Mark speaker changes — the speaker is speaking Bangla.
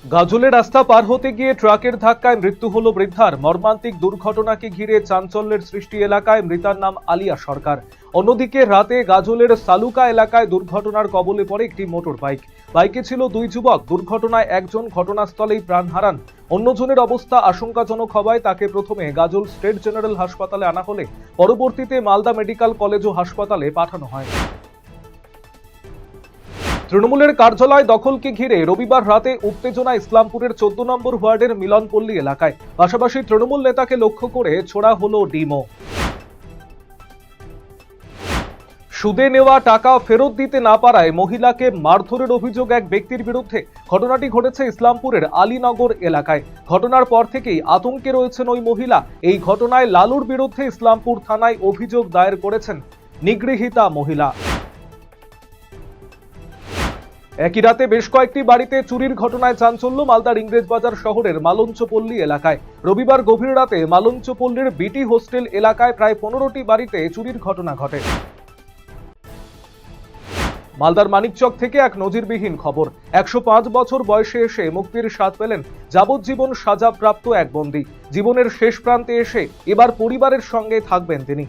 Speaker 1: গাজলে রাস্তা পার হতে গিয়ে ট্রাকের ধাক্কায় মৃত্যু হলো বৃদ্ধার। মর্মান্তিক দুর্ঘটনাকে ঘিরে চাঞ্চল্যের সৃষ্টি এলাকায়। মৃতার নাম আলিয়া সরকার। অন্যদিকে রাতে গাজলের সালুকা এলাকায় দুর্ঘটনার কবলে পড়ে একটি মোটর বাইক। বাইকে ছিল দুই যুবক। দুর্ঘটনায় একজন ঘটনাস্থলেই প্রাণ হারান। অন্যজনের অবস্থা আশঙ্কাজনক হওয়ায় তাকে প্রথমে গাজল স্টেট জেনারেল হাসপাতালে আনা হলে পরবর্তীতে মালদা মেডিকেল কলেজ ও হাসপাতালে পাঠানো হয়। তৃণমূলের কার্যালয় দখলকে ঘিরে রবিবার রাতে উত্তেজনা ইসলামপুরের 14 নম্বর ওয়ার্ডের মিলনপল্লী এলাকায়। পাশাপাশি তৃণমূল নেতাকে লক্ষ্য করে ছোড়া হলো ডিমও। সুদে নেওয়া টাকা ফেরত দিতে না পারায় মহিলাকে মারধরের অভিযোগ এক ব্যক্তির বিরুদ্ধে। ঘটনাটি ঘটেছে ইসলামপুরের আলীনগর এলাকায়। ঘটনার পর থেকেই আতঙ্কে রয়েছেন ওই মহিলা। এই ঘটনায় লালুর বিরুদ্ধে ইসলামপুর থানায় অভিযোগ দায়ের করেছেন নিগৃহীতা মহিলা। একই রাতে বেশ কয়েকটি বাড়িতে চুরির ঘটনায় চাঞ্চল্য মালদার ইংরেজবাজার শহরের মালঞ্চপল্লী এলাকায়। রবিবার গভীর রাতে মালঞ্চপল্লীর বিটি হোস্টেল এলাকায় প্রায় 15টি বাড়িতে চুরির ঘটনা ঘটে। মালদার মানিকচক থেকে এক নজিরবিহীন খবর। 105 বছর বয়সে এসে মুক্তির স্বাদ পেলেন যাবজ্জীবন সাজাপ্রাপ্ত এক বন্দী। জীবনের শেষ প্রান্তে এসে এবার পরিবারের সঙ্গে থাকবেন তিনি।